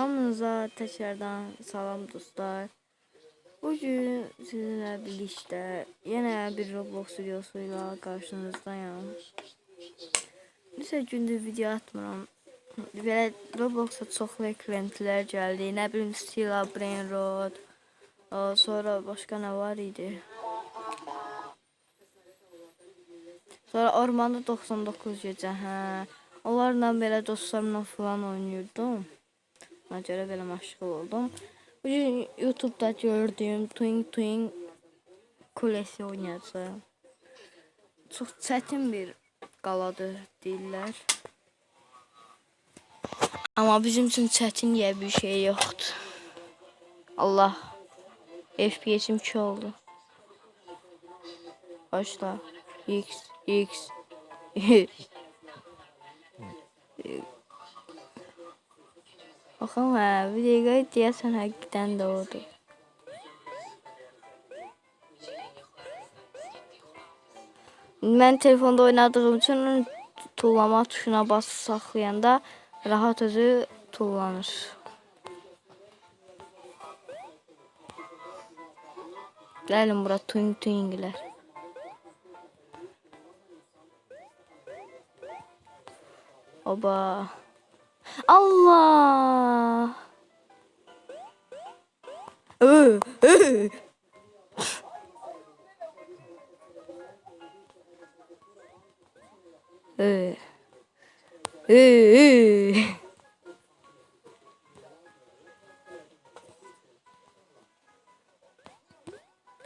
Hamınıza tekrardan salam dostlar. Bugün sizinle birlikte yine bir Roblox videosuyla karşınızdayım. Neçə gündür video atmıram. Belə Roblox'a çoxlu eklentilər gəldi. Nə bilim Stila, Brain Rot. Sonra başqa nə var idi? Sonra Ormanda 99 gecə, hə. Onlarla belə dostlarımla falan oynuyordum. Ona görə belə məşğul oldum. Bugün YouTube'da gördüyüm Twing Twing kulesi oynayacağım. Çox çətin bir qaladır deyirlər. Amma bizim üçün çətin deyə bir şey yoxdur. Allah. FPS'im 2 oldu. Başla. X. Baxın hə, videoya deyəsən həqiqdən də odur. Mən telefonda oynadığım üçün tullama tuşuna basıb saxlayanda rahat özü tullanır. Gəlin bura Twing Twing'lər. Oba. Allah.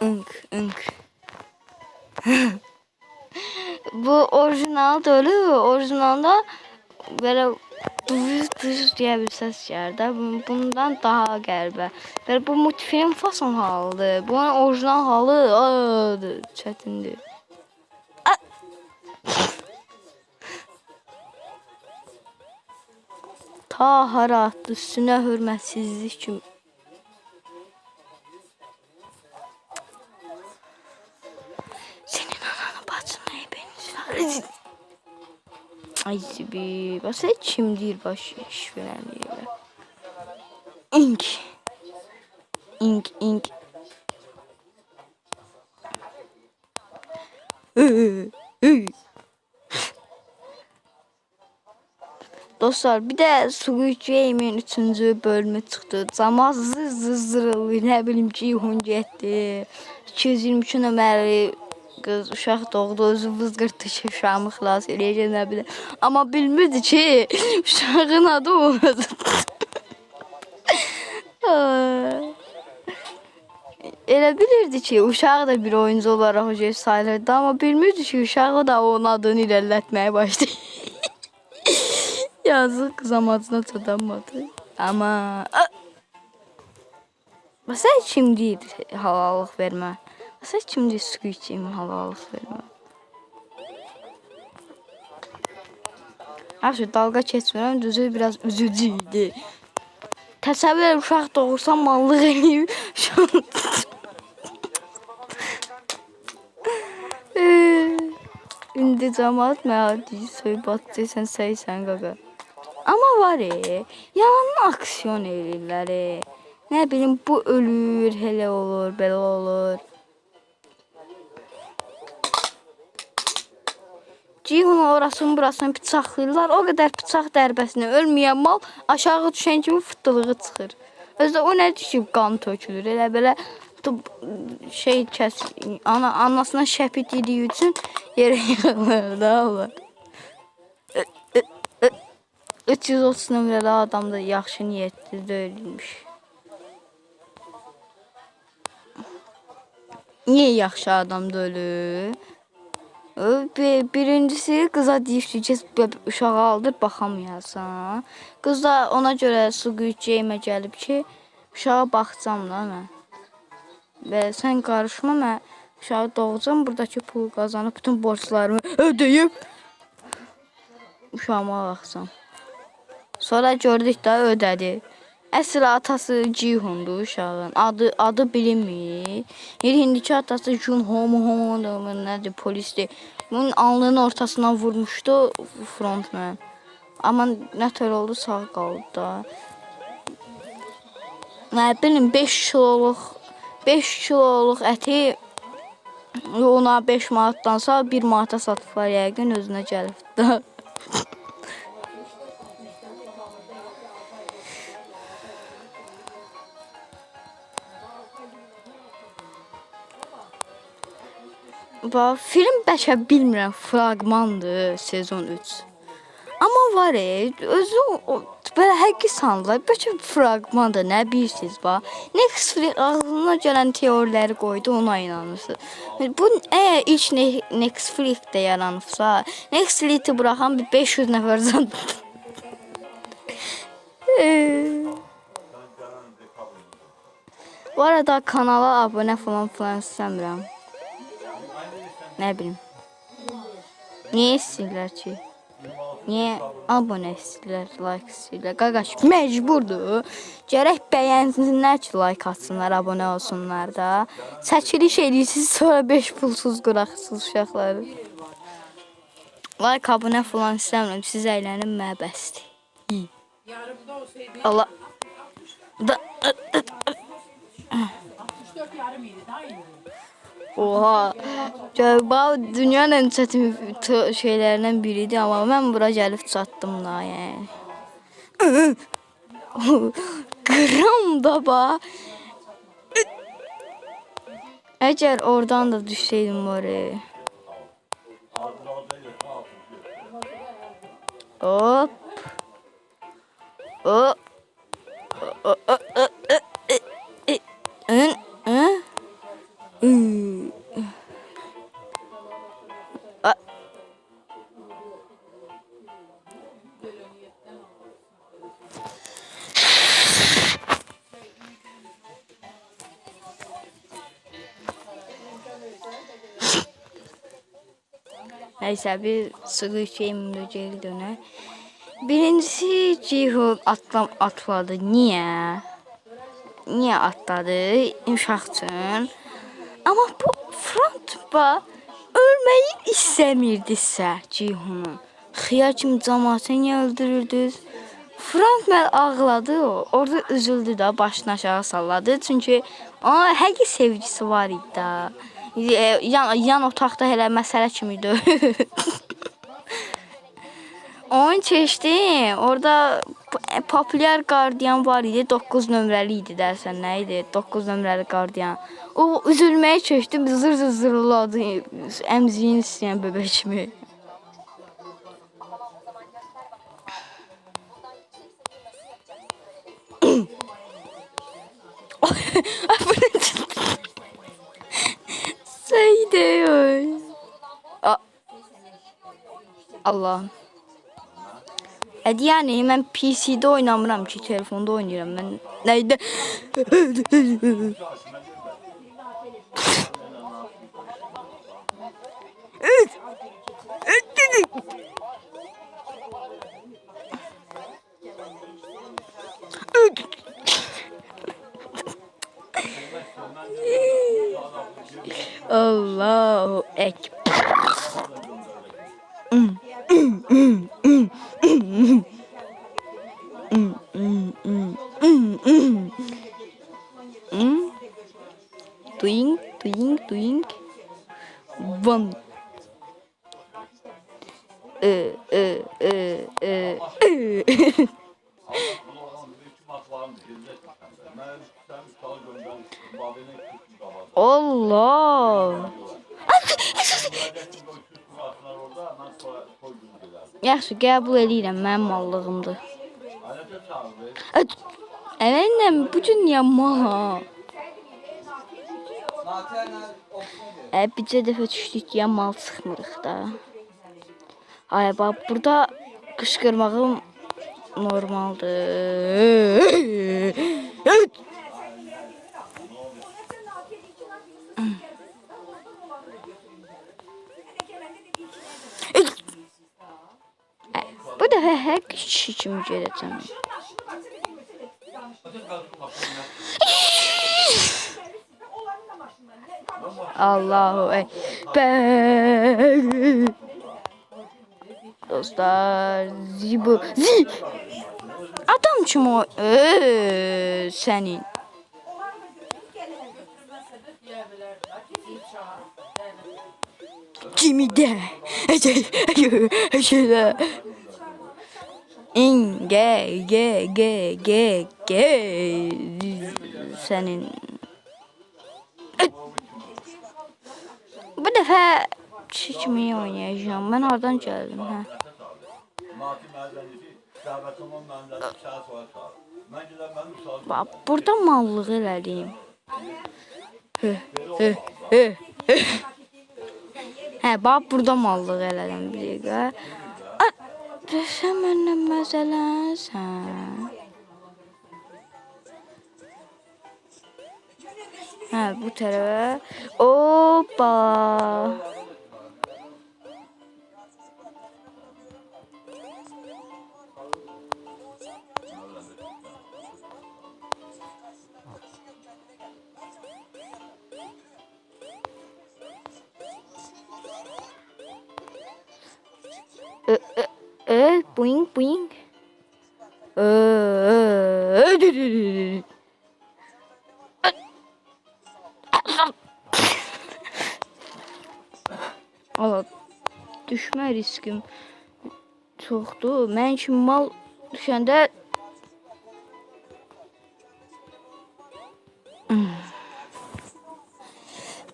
Ink. Bu orijinal ölü. Orijinalda böyle dış diye bir ses geldi. Bundan daha qəribə. Böyle bu multifilm fason halıdır. Bunun orijinal halı çətindir. Ta hara attı, üstünə hörmətsizlik kimi. Senin ananı bacını ebeniz. Ay zibi, basit kimdir baş iş veren yerler. İnk. Dostlar, bir de Squid Game'in 3. bölümü çıxdı. Cama zırılır, nə bilim ki, hun getdi. 223 nömrəli qız uşaq doğdu, özü vızqırtı ki, uşağımı xilas eləyəcək, nə bilim. Amma bilmirdi ki, uşağın adı olmadı. Elə bilirdi ki, uşaq da bir oyuncu olaraq o sayılırdı, amma bilmirdi ki, uşağı da onun adını irələtməyə başlayır. Yazık, kız amacına çatanmadı. Ama mesela şimdi halallık verme. Mesela şimdi su içeyim halallık verme. Aslında dalga keçmirəm, düzü biraz üzücüydü. Təsəvvür et, uşaq doğursan mallıq eləyib. İndi cəmaat mənə söhbət desən səysən qaqa. Ama var yalanlı aksiyon eləyirlər. Nə bilim bu ölür, hele olur, belə olur. Cihun orasını burasını bıçaqlayırlar. O qədər bıçaq dərbəsində ölməyən mal aşağı düşən kimi fıttılığı çıxır. Özdə o nə düşüb qan tökülür. Elə belə şey kəs anasına şəpit yediyi üçün yerə yığılır da olur. 330 nömrəli adam da yaxşı niyyətli deyilmiş. Niye yaxşı adam deyil? Birincisi qıza deyir ki, uşağı aldır baxamayasan. Qız da ona görə Squid Game-ə gəlib ki, uşağa baxacam da mən. Və sən qarışma, mən uşağı doğacam, buradakı pulu qazanıb bütün borçlarımı ödəyib uşağıma baxacam. Sonra gördük də ödədi. Əsl atası Cihundur uşağın. Adı bilinmir. İndiki atası Jun Homo nədir, polisdir. Bunun alnının ortasından vurmuşdu frontman. Amma nətər oldu, sağ qaldı da. Nə bilim 5 kiloluq əti ona 5 manatdansa 1 manata satıblar yəqin özünə gəlib də. Bax, film bəlkə bilmirəm, fraqmandır sezon 3. Amma var özü belə həqiqi sandılar. Bəlkə fraqmandır, nə bilirsiniz bax. Netflix ağzına gələn teoriləri qoydu, ona inanırsınız. Bu ilk Netflix-də yaranıbsa, Netflix-i buraxan bir 500 nəfər zad. Bu arada kanala abunə falan istəmirəm. Nə bilim. Niyə istəyirlər ki? Niyə abunə istəyirlər, like istəyirlər? Qaqaş, məcburdur. Gərək bəyənsinlər ki, like atsınlar, abunə olsunlar da. Çəkiliş edirsiniz, sonra 5 pulsuz quraxırsınız uşaqları. Like, abunə falan istəmirəm. Siz əylənin, mənə bəsdir. Allah. 64 yarım idi daha iyi. Oha. Bax, dünyanın ən çətin şeylərindən biridir, amma mən bura gəlib çatdım da, yəni. Qıram da bax. Əgər oradan da düşsəydim var. Hop. Hop. Neyse, bir sığı şeyim geri döner. Birincisi Ceyhun atladı. Niye? Niye atladı? İnşaat üçün. Ama bu Frank ölmeyi istəmirdisə Ceyhun'un. Xiyar kimi cəmaatı niyə öldürürdünüz? Frank ağladı, orada üzüldü da, başını aşağı salladı. Çünkü ona həqiqi sevgisi var idi da. Yan otaqda elə məsələ kimiydi. Oyun keçdi. Orada popüler qardiyan var idi. 9 nömrəli idi dərsən, nə idi? 9 nömrəli qardiyan. O üzülməyə keçdi. Zırladı. Əmziyini istəyən bebək kimi. Saydı. Allah'ım. Yəni mən PC-də oynamıram ki, telefonda oynayıram. Mən nəydə? Allahu Ekber. Doing, doing, doing. One. Allah. Yaxşı, qəbul edirəm, mənim mallığımdır. Ələyinlə bugün yamal ha. Bircə dəfə düşdük, yamal çıxmırıq da. Ay, bax, burada qışqırmağım normaldır. Bu dəfə hər kişi kimi gedəcəm. Allahu Ekber. Dostlar, Adam kim o? Sənin. Gemide. Şöyle. Ge. Senin. Bu defa çekmeyi oynayacağım. Ben oradan geldim. Ha. Bak burada mallık elədiyim. Hə, bax burada mallıq elədim bir dəqiqə. Sən məndən məzələnsən. Hə, bu tərəfə. Hoppa. Boing boing. Allah, düşmə riskim çoxdur. Mən kimi mal düşəndə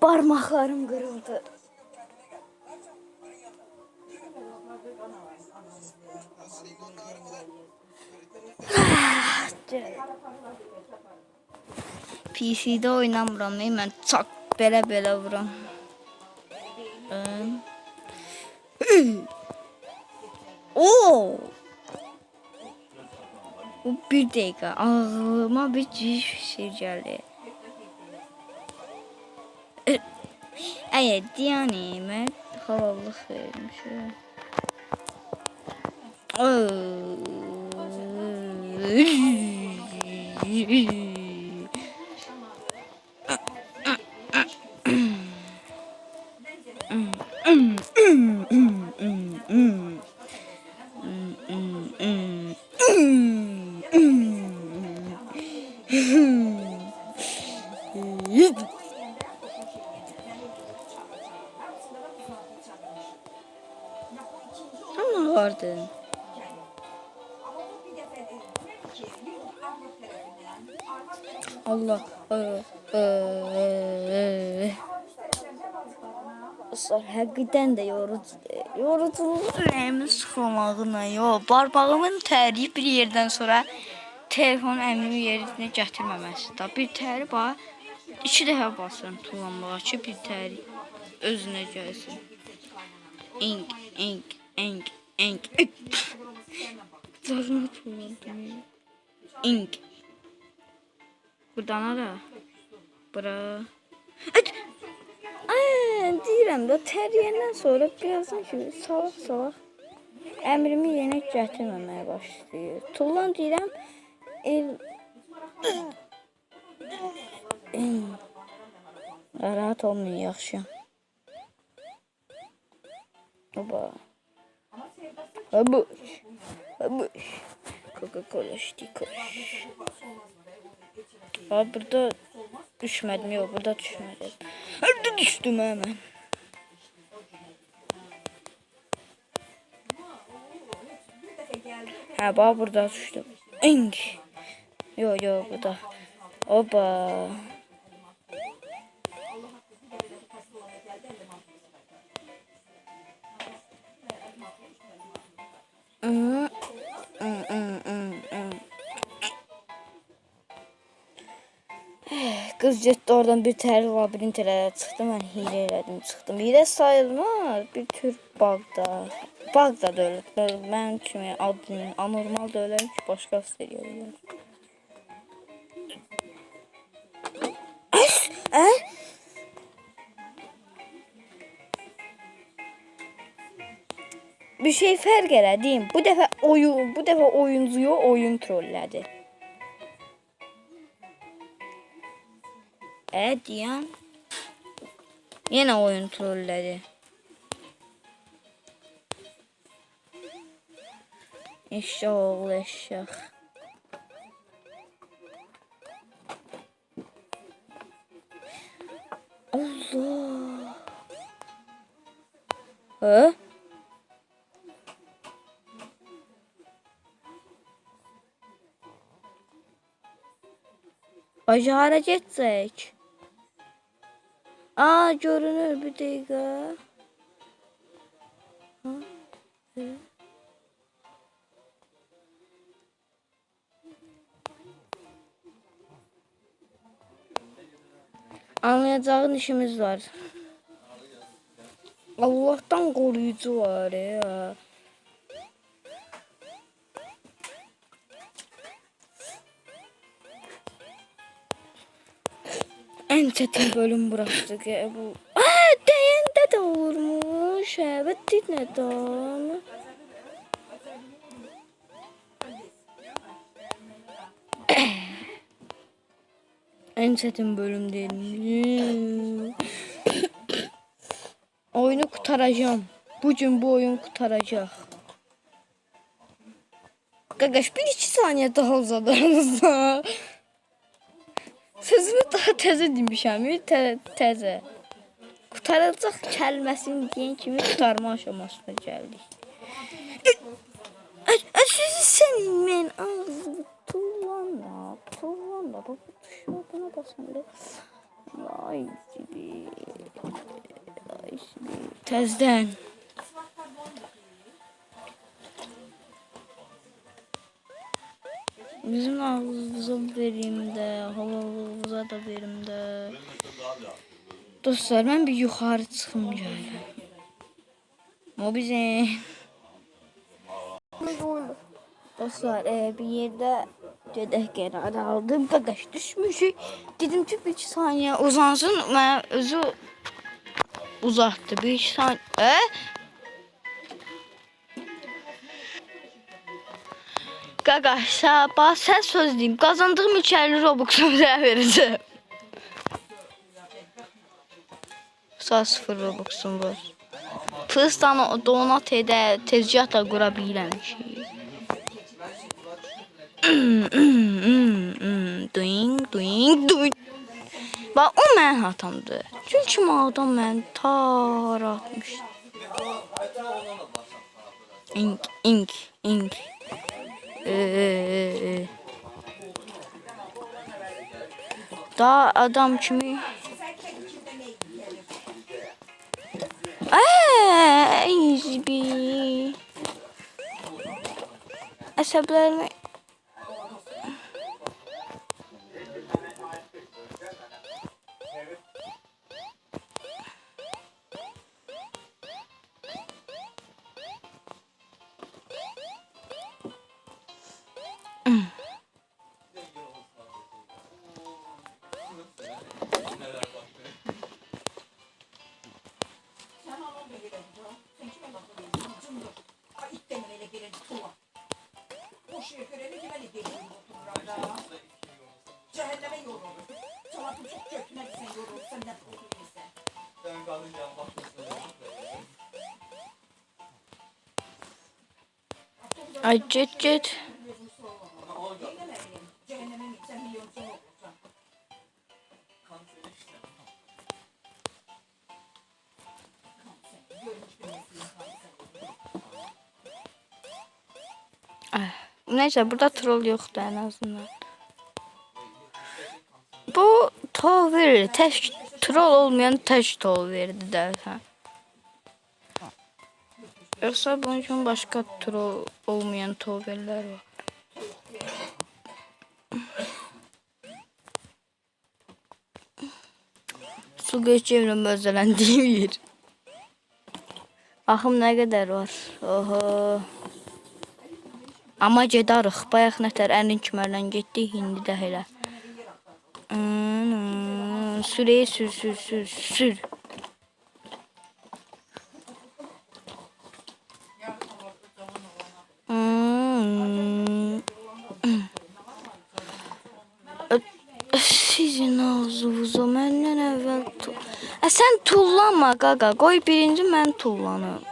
parmaqlarım qırıldı. PC'de oynamıram, mən çak belə vuram. Oo! Bu bir dəqiqə ağlıma bir şey gəldi. Evet, yani mən halalıq vermişəm. Ama vardı. Allah. Həqiqətən də yorucudur. Yoruculuğu ürəyimi sıxılmağına yox. Barbağımın təri bir yerdən sonra telefon əmrimi yerinə gətirməməsi. Bir təri bax. 2 dəfə basıram tullanmağa ki bir təri özünə gəlsin. Ink. Zarına tullandım. Ink. Buradan da. Bura. Deyirəm də təriyəndən sonra birazdan kimi salaq əmrimi yerinə gətirməməyə başlayır. Tullan deyirəm. Rahat olmayın, yaxşıyam. Oba. Habuş. Coca-Cola sticker. Burada düşmədim, yox, burada düşmədim. Burada düşdüm hemen. Ha, bax burada düşdüm. Yox, burada. Oba. Kız getdi oradan bir tər labirint elədi, çıxdı, mən hilə elədim, çıxdım. Hilə sayılmaz, bir tür Bağda dövlət, mənim kimi admin, anormal dövlət ki, başqası deyirlər. Bir şey fərq elədim. Bu dəfə oyuncuyu oyun trollədi. Deyən yenə oyun trollədi. Eşşək oğlu eşşək. Allah. Hə? Acı hara getsək? Aa, görünür bir dəqiqə. Anlayacağın işimiz var. Allah'tan koruyucu var ya. En çetin bölüm burası ki bu. Aa, deyəndə də olurmuş. Evet, neden? En çetin bölüm değil. Oyunu kurtaracağım. Bugün bu oyun kurtaracak. Qaqaş, 1-2 saniye daha uzadarınızda. Sözümü daha təzə demişəm. Təzə. Kurtaracaq kəlməsini deyən kimi kurtarma aşamasına gəldik. Sen mən ağzını tullanda. Bu tuşuna basanda. Ay gibi. Təzdən. Bizim ağzımıza verim de, havalımıza da verim de. Dostlar, ben bir yukarı çıxım gələm. O bizim. Dostlar, bir yerde gedək qərar aldım. Qaqaş düşmüşük. Dedim ki, 1-2 saniye uzansın. Mən özü uzatdı. 1-2 saniye. Qaqaş, sən söz deyim. Qazandığım 250 Robux'u sizə verəcəm. Sağ 0 Robux'um var. Pıstan donat edə, tezgah da qura bilməmişik. Doing. Bax, o mənim hatamdır. Çünki adam məni tar atmışdı. İnk. Daha adam kimi. Easy. Əsəblərimi Cehenneme yorulur. Çorabın çok kötüne sen yorulursan ne oturursan. Ben kalınca ay get. Cehenneme mi? Sen milyon sonra okursan. Neyse, burada troll yoktu en azından. Bu troll verir. Troll olmayan tek troll verdi dersen. Yoksa bunun için başka troll olmayan trollerler var. Su geçeceğimle özelendiğim yer. Axım ne kadar var? Oho. Amma gedarıq. Bayaq nətər əlin kimərlə getdik, indi də elə. Sürəyə sür. Sizin ağzınıza məndən əvvəl sən tullanma qaqa. Qoy birinci mən tullanım.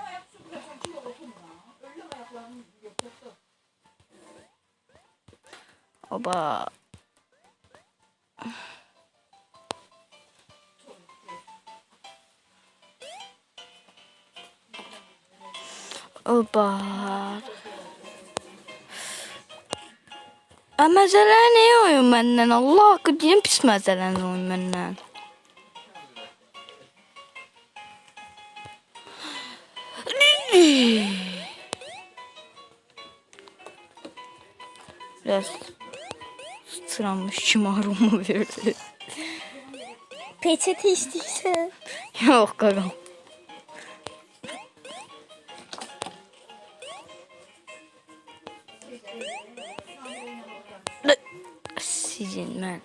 Oba. Oba. Məzələr niyə oyun məndən? Allah haqqı deyim pis məzələn oyun məndən. Biraz sıçramış şımarımı verdi. Peçete istiyorsan. Yok qaqam. Sizin mən.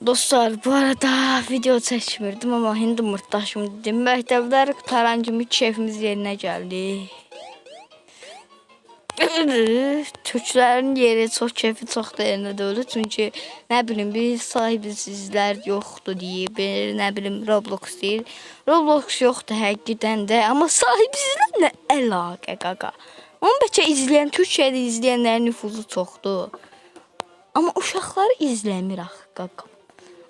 Dostlar, bu arada video çəkmirdim amma indi mırtdaşım dedim. Məktəblər qutaran kimi keyfimiz yerinə gəldi. Türklərin yeri çox keyfi çox da yerində deyil. Çünki nə bilim biz sahibsizlər yoxdur deyib, nə bilim Roblox deyir. Roblox yoxdur həqiqətən də, amma sahibsizlər nə əlaqə qaqa. Onu bəlkə izləyən, Türkiyədə izləyənlərin nüfuzu çoxdur. Amma uşaqları izləmir axı qaqa.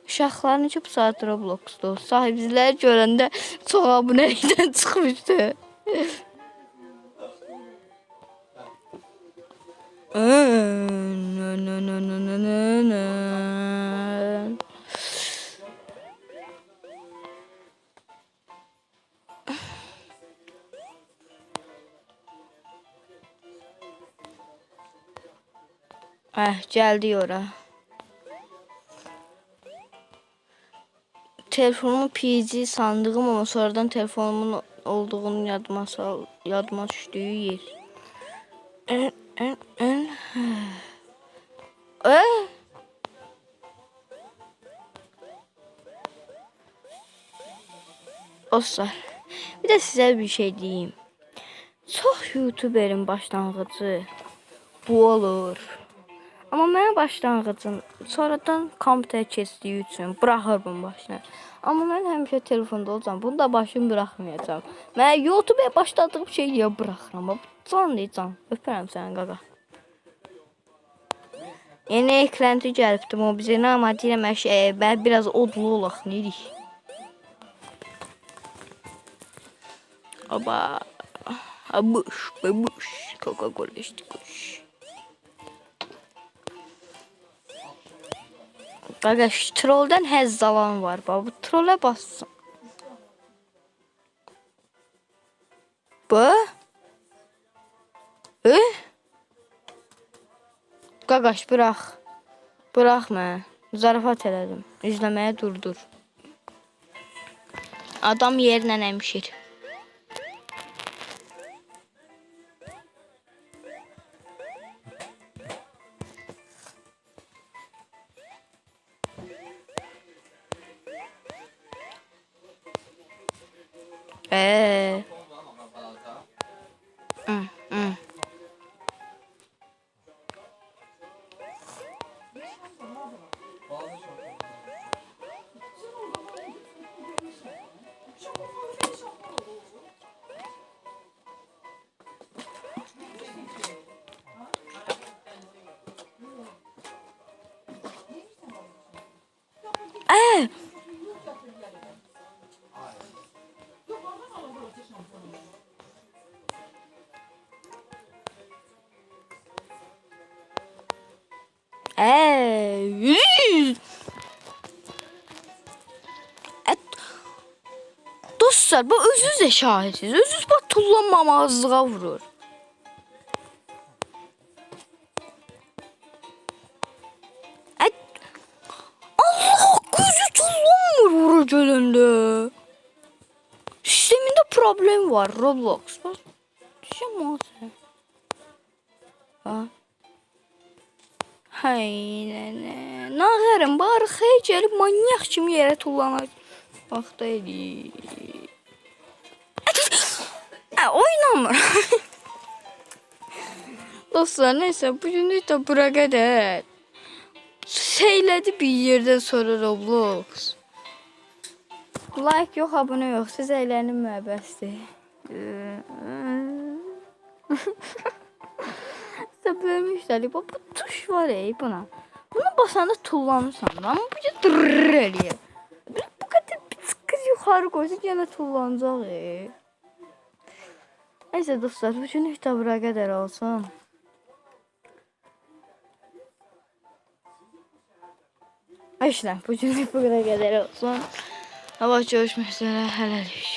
Uşaqlar necə bu saat Roblox'dur. Sahibsizləri görəndə çox abunəlikdən çıxmışdı. Geldi ora. Telefonumu PG sandığım ama sonradan telefonumun olduğunu yadıma düştüğü yer. Dostlar, bir de size bir şey diyeyim. Çok YouTuber'in başlangıcı bu olur. Amma mənim başlanğıcım sonradan kompüter keçdiyi üçün buraxırım başına. Amma mən həmişə telefonda olacam. Bunu da başım buraxmayacağam. Mən YouTube'a başladığım şeyi niyə buraxıram? Can deyəcəm. Öpürəm səni qaqa. Yeni eklenti gəlibdi mobilinə, amma deyirəm mən biraz odlu olaq, neyirik? Oba. Abuş, babuş. Coca-Cola içtik. Arkadaş trollden həzz alan var. Bu trolle bassın. Bu? Qaqaş bırax. Bırax mən. Zarafat elədim. İzləməyə durdur. Adam yerlə əmşir. Dostlar, bu özünüz də şahidsiniz. Özünüz bax tullanmamazlığa vurur. Allah, gözü tullanmır vurur gölündə. Sistemində problem var Roblox. Düşəm o sən. Ha. Hay ne. Nağarım bari xey gəlib manyak kimi yerə tullanır. Vaxta eli. Oynamır. Dostlar neyse bugünlük de bura qədər. Şeylədi bir yerdən sonra Roblox. Like yox, abunə yox. Siz əylənin müəbəsdir. Bölmüşler. Bu tuş var buna. Buna basanda tullanırsan da ama bir de dırrrr eləyir. Bu kadar bir kız yok yuxarı qoysa yenə tullanacaq. Neyse dostlar, bugünlük də bura qədər olsun. İşte bugünlük bura qədər olsun. Hava görüşmək üzrə, hələlik.